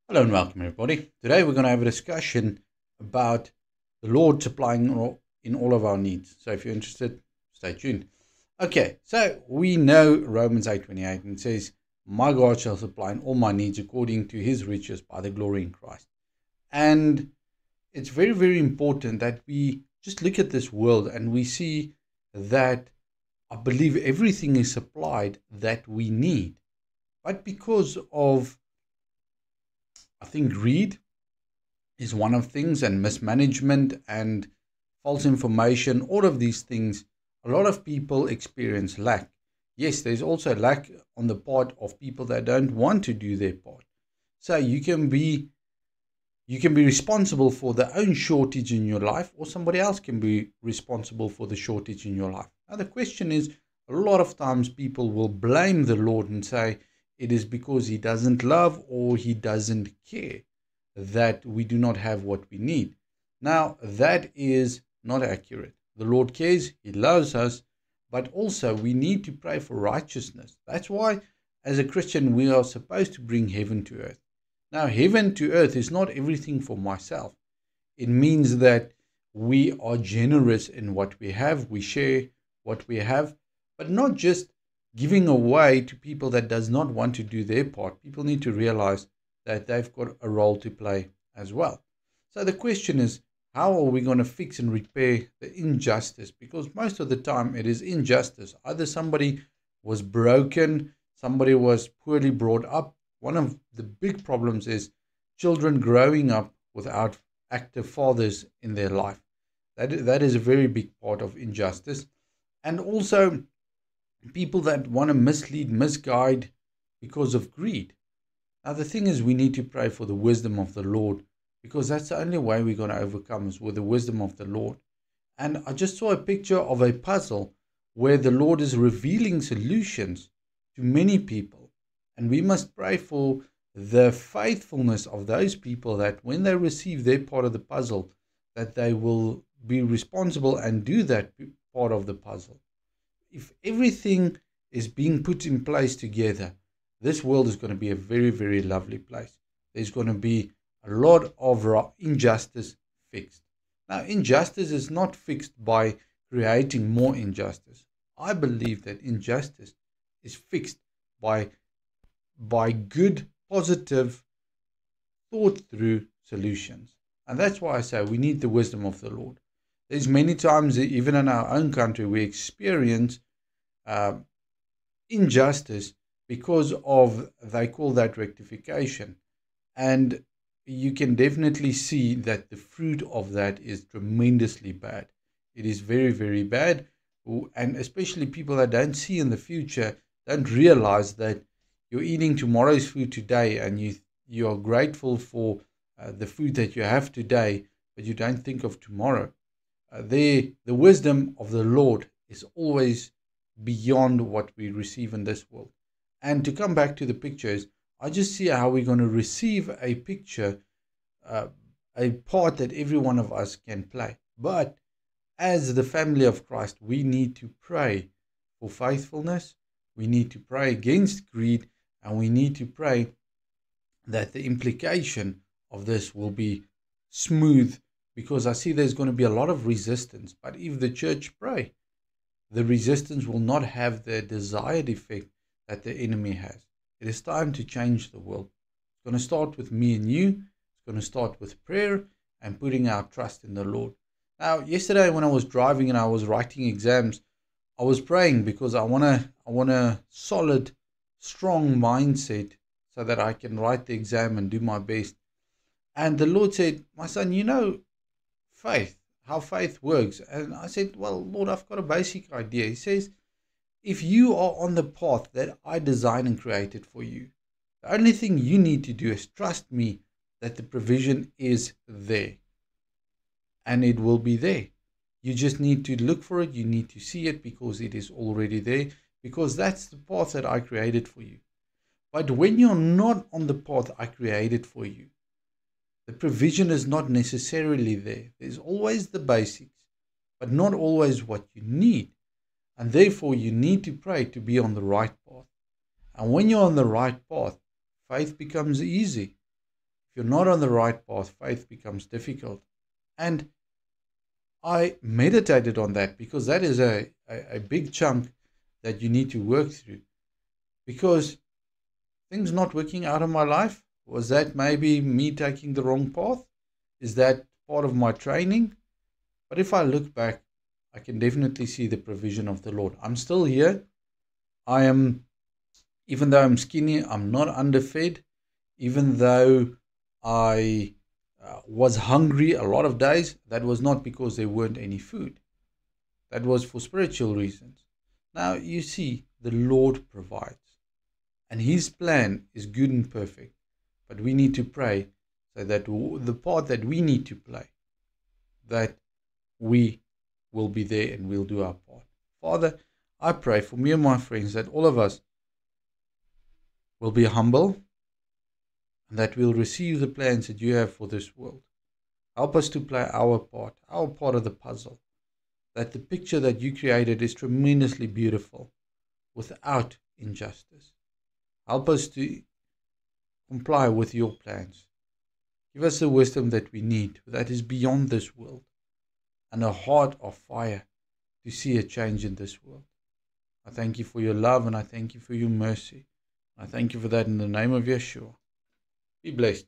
Hello and welcome, everybody. Today we're going to have a discussion about the Lord supplying in all of our needs. So if you're interested, stay tuned. Okay, so we know Romans 8:28, and it says, "My God shall supply in all my needs according to his riches by the glory in Christ." And it's very, very important that we just look at this world and we see that I believe everything is supplied that we need. But because of, I think, greed is one of things, and mismanagement and false information, all of these things, a lot of people experience lack. Yes, there's also lack on the part of people that don't want to do their part. So you can be responsible for the own shortage in your life, or somebody else can be responsible for the shortage in your life. Now the question is, a lot of times people will blame the Lord and say it is because he doesn't love or he doesn't care that we do not have what we need. Now, that is not accurate. The Lord cares, he loves us, but also we need to pray for righteousness. That's why, as a Christian, we are supposed to bring heaven to earth. Now, heaven to earth is not everything for myself. It means that we are generous in what we have, we share what we have, but not just giving away to people that does not want to do their part. People need to realize that they've got a role to play as well. So the question is, how are we going to fix and repair the injustice? Because most of the time it is injustice. Either somebody was broken, somebody was poorly brought up. One of the big problems is children growing up without active fathers in their life. That is a very big part of injustice. And also people that want to mislead, misguide because of greed. Now, the thing is, we need to pray for the wisdom of the Lord, because that's the only way we're going to overcome is with the wisdom of the Lord. And I just saw a picture of a puzzle where the Lord is revealing solutions to many people. And we must pray for the faithfulness of those people, that when they receive their part of the puzzle, that they will be responsible and do that part of the puzzle. If everything is being put in place together, this world is going to be a very, very lovely place. There's going to be a lot of injustice fixed. Now, injustice is not fixed by creating more injustice. I believe that injustice is fixed by good, positive, thought through solutions. And that's why I say we need the wisdom of the Lord. There's many times, even in our own country, we experience injustice because of, they call that rectification. And you can definitely see that the fruit of that is tremendously bad. It is very, very bad. And especially people that don't see in the future don't realize that you're eating tomorrow's food today, and you are grateful for the food that you have today, but you don't think of tomorrow. The wisdom of the Lord is always beyond what we receive in this world. And to come back to the pictures, I just see how we're going to receive a picture, uh, a part that every one of us can play. But as the family of Christ, we need to pray for faithfulness. We need to pray against greed, and we need to pray that the implication of this will be smooth, because I see there's going to be a lot of resistance. But if the church pray, the resistance will not have the desired effect that the enemy has. It is time to change the world. It's going to start with me and you. It's going to start with prayer and putting our trust in the Lord. Now, yesterday when I was driving and I was writing exams, I was praying because I want a solid, strong mindset so that I can write the exam and do my best. And the Lord said, "My son, you know faith, how faith works." And I said, "Well, Lord, I've got a basic idea." He says, "If you are on the path that I designed and created for you, the only thing you need to do is trust me that the provision is there, and it will be there. You just need to look for it. You need to see it, because it is already there, because that's the path that I created for you." But when you're not on the path I created for you, the provision is not necessarily there. There's always the basics, but not always what you need. And therefore, you need to pray to be on the right path. And when you're on the right path, faith becomes easy. If you're not on the right path, faith becomes difficult. And I meditated on that because that is a big chunk that you need to work through. Because things not working out in my life, was that maybe me taking the wrong path? Is that part of my training? But if I look back, I can definitely see the provision of the Lord. I'm still here. I am, even though I'm skinny, I'm not underfed. Even though I was hungry a lot of days, that was not because there weren't any food. That was for spiritual reasons. Now you see, the Lord provides. And His plan is good and perfect. But we need to pray so that the part that we need to play, that we will be there and we'll do our part. Father, I pray for me and my friends that all of us will be humble and that we'll receive the plans that you have for this world. Help us to play our part of the puzzle. That the picture that you created is tremendously beautiful without injustice. Help us to comply with your plans. Give us the wisdom that we need, that is beyond this world, and a heart of fire to see a change in this world. I thank you for your love, and I thank you for your mercy. I thank you for that in the name of Yeshua. Be blessed.